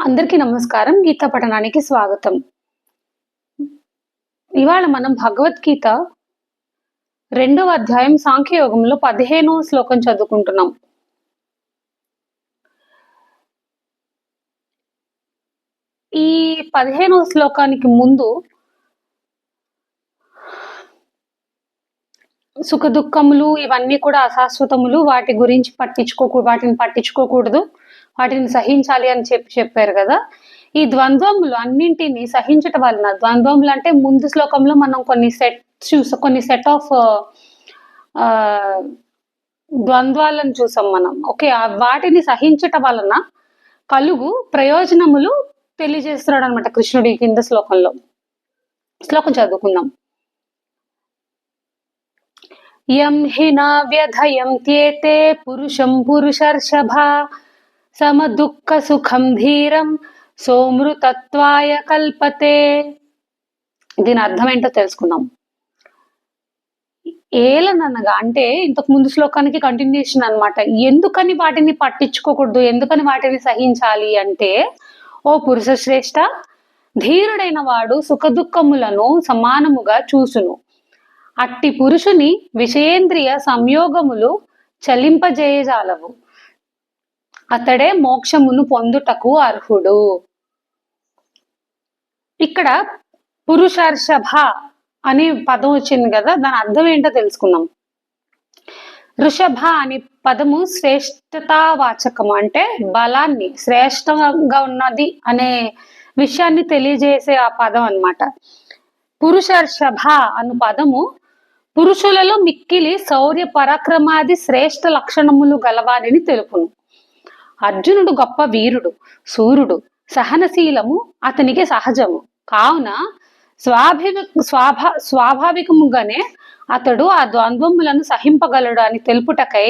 అందరికీ నమస్కారం. గీతా పఠనానికి స్వాగతం. ఇవాళ మనం భగవద్గీత 2వ అధ్యాయం సాంఖ్యయోగంలో 15వ శ్లోకం చదువుకుంటున్నాం. ఈ 15వ శ్లోకానికి ముందు సుఖ దుఃఖములు ఇవన్నీ కూడా అశాశ్వతములు, వాటిని పట్టించుకోకూడదు, వాటిని సహించాలి అని చెప్పారు కదా. ఈ ద్వంద్వములు అన్నింటినీ సహించటం వలన, ద్వంద్వములు అంటే ముందు శ్లోకంలో మనం కొన్ని సెట్ ఆఫ్ ద్వంద్వాలను చూసాం మనం. ఓకే, వాటిని సహించటం వలన కలుగు ప్రయోజనములు తెలియజేస్తున్నాడు అనమాట కృష్ణుడి కింద శ్లోకంలో. శ్లోకం చదువుకుందాం. యం హినా వ్యధయంత్యేతే పురుషం పురుషర్షభా సమదుఃఖ సుఖం ధీరం సోమృతత్వాయ కల్పతే. దీని అర్థం ఏంటో తెలుసుకుందాం. ఏలనగా అంటే ఇంతకు ముందు శ్లోకానికి కంటిన్యూషన్ అన్నమాట. ఎందుకని వాటిని పట్టించుకోకూడదు, ఎందుకని వాటిని సహించాలి అంటే, ఓ పురుష శ్రేష్ఠ, ధీరుడైన వాడు సుఖ దుఃఖములను సమానముగా చూసును. అట్టి పురుషుని విషయేంద్రియ సంయోగములు చలింపజేయజాలవు. అతడే మోక్షమును పొందుటకు అర్హుడు. ఇక్కడ పురుషర్షభ అనే పదం వచ్చింది కదా, దాని అర్థం ఏంటో తెలుసుకుందాం. వృషభ అనే పదము శ్రేష్టతావాచకము, అంటే బలాన్ని, శ్రేష్టంగా ఉన్నది అనే విషయాన్ని తెలియజేసే ఆ పదం అన్నమాట. పురుషర్షభ అను పదము పురుషులలో మిక్కిలి శౌర్య పరాక్రమాది శ్రేష్ఠ లక్షణములు గలవాడిని తెలుపును. అర్జునుడు గొప్ప వీరుడు, సూర్యుడు, సహనశీలము అతనికి సహజము. కావున స్వాభావికముగానే అతడు ఆ ద్వంద్వములను సహింపగలడు అని తెలుపుటకై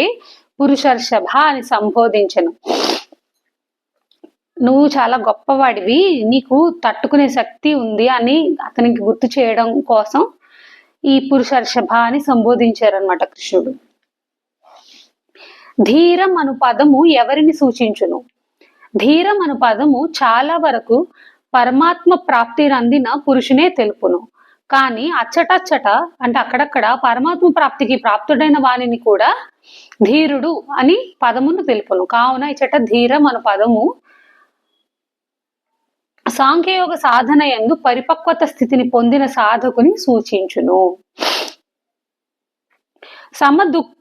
పురుషర్షభ అని సంబోధించను. నువ్వు చాలా గొప్పవాడివి, నీకు తట్టుకునే శక్తి ఉంది అని అతనికి గుర్తు చేయడం కోసం ఈ పురుషర్షభ అని సంబోధించారనమాట కృష్ణుడు. ధీరం అను పదము ఎవరిని సూచించును? ధీరం అను పదము చాలా వరకు పరమాత్మ ప్రాప్తి నందిన పురుషునే తెలుపును. కానీ అచ్చటచ్చట అంటే అక్కడక్కడ పరమాత్మ ప్రాప్తికి ప్రాప్తుడైన వాణిని కూడా ధీరుడు అని పదమును తెలుపును. కావున ఇచ్చట ధీరం అను పదము సాంఖ్యయోగ సాధన యందు పరిపక్వత స్థితిని పొందిన సాధకుని సూచించును. సమదుఃఖ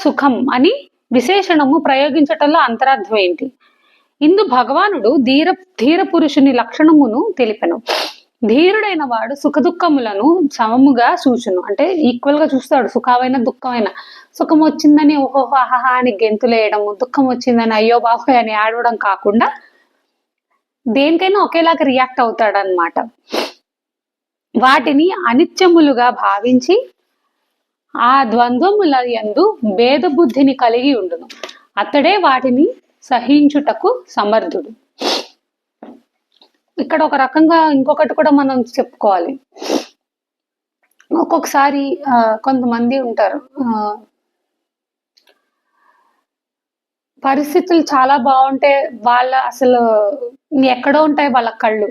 సుఖం అని విశేషణము ప్రయోగించటంలో అంతరార్థం ఏంటి? ఇందు భగవానుడు ధీర పురుషుని లక్షణమును తెలిపెను. ధీరుడైన వాడు సుఖ దుఃఖములను సమముగా చూచును, అంటే ఈక్వల్ గా చూస్తాడు. సుఖమైన దుఃఖమైన, సుఖం వచ్చిందని ఓహోహో ఆహా అని గెంతులేయడము, దుఃఖం వచ్చిందని అయ్యో బాబాయ్ అని ఆడవడం కాకుండా దేనికైనా ఒకేలాగా రియాక్ట్ అవుతాడనమాట. వాటిని అనిత్యములుగా భావించి ఆ ద్వంద్వముల యందు భేద బుద్ధిని కలిగి ఉండును. అతడే వాటిని సహించుటకు సమర్థుడు. ఇక్కడ ఒక రకంగా ఇంకొకటి కూడా మనం చెప్పుకోవాలి. ఒక్కొక్కసారి కొంతమంది ఉంటారు, పరిస్థితులు చాలా బాగుంటే వాళ్ళ అసలు ఎక్కడో ఉంటాయి వాళ్ళ కళ్ళు,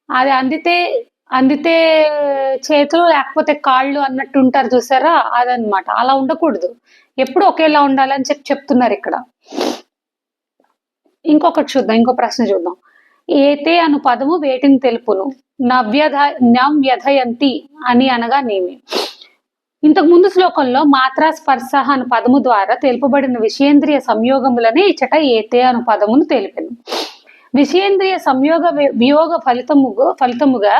అది అందితే చేతులు లేకపోతే కాళ్ళు అన్నట్టు ఉంటారు చూసారా, అదనమాట. అలా ఉండకూడదు, ఎప్పుడు ఒకేలా ఉండాలని చెప్తున్నారు ఇక్కడ. ఇంకో ప్రశ్న చూద్దాం. ఏతే అను పదము వేటిని తెలుపును? నవ్యధయంతి అని అనగా నేమి? ఇంతకు ముందు శ్లోకంలో మాత్రా స్పర్శ అను పదము ద్వారా తెలుపబడిన విషయేంద్రియ సంయోగములనే ఇచ్చట ఏతే అను పదమును తెలిపెను. విషయేంద్రియ సంయోగ వియోగ ఫలితముగా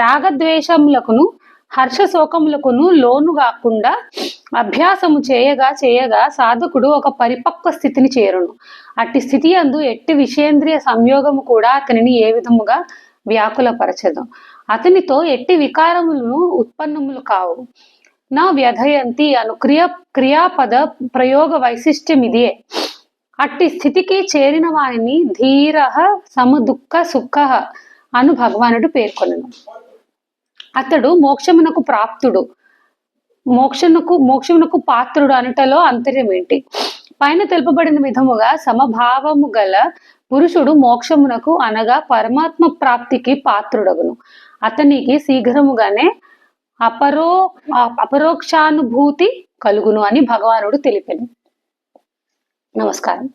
రాగద్వేషములకును హర్ష శోకములకును లోను కాకుండా అభ్యాసము చేయగా సాధకుడు ఒక పరిపక్వ స్థితిని చేరును. అట్టి స్థితి యందు ఎట్టి విషయేంద్రియ సంయోగము కూడా అతనిని ఏ విధముగా వ్యాకులపరచదు. అతనితో ఎట్టి వికారములను ఉత్పన్నములు కావు. నా వ్యధయంతి అను క్రియాపద ప్రయోగ వైశిష్ట్యం ఇదే. అట్టి స్థితికి చేరిన వారిని ధీర సమదుఃఖ సుఖ అను భగవానుడు పేర్కొనను. అతడు మోక్షమునకు ప్రాప్తుడు, మోక్షమునకు పాత్రుడు అనుటలో అంతర్యం ఏంటి? పైన తెలుపబడిన విధముగా సమభావము గల పురుషుడు మోక్షమునకు అనగా పరమాత్మ ప్రాప్తికి పాత్రుడగును. అతనికి శీఘ్రముగానే అపరోక్షానుభూతి కలుగును అని భగవానుడు తెలిపెను. నమస్కారం.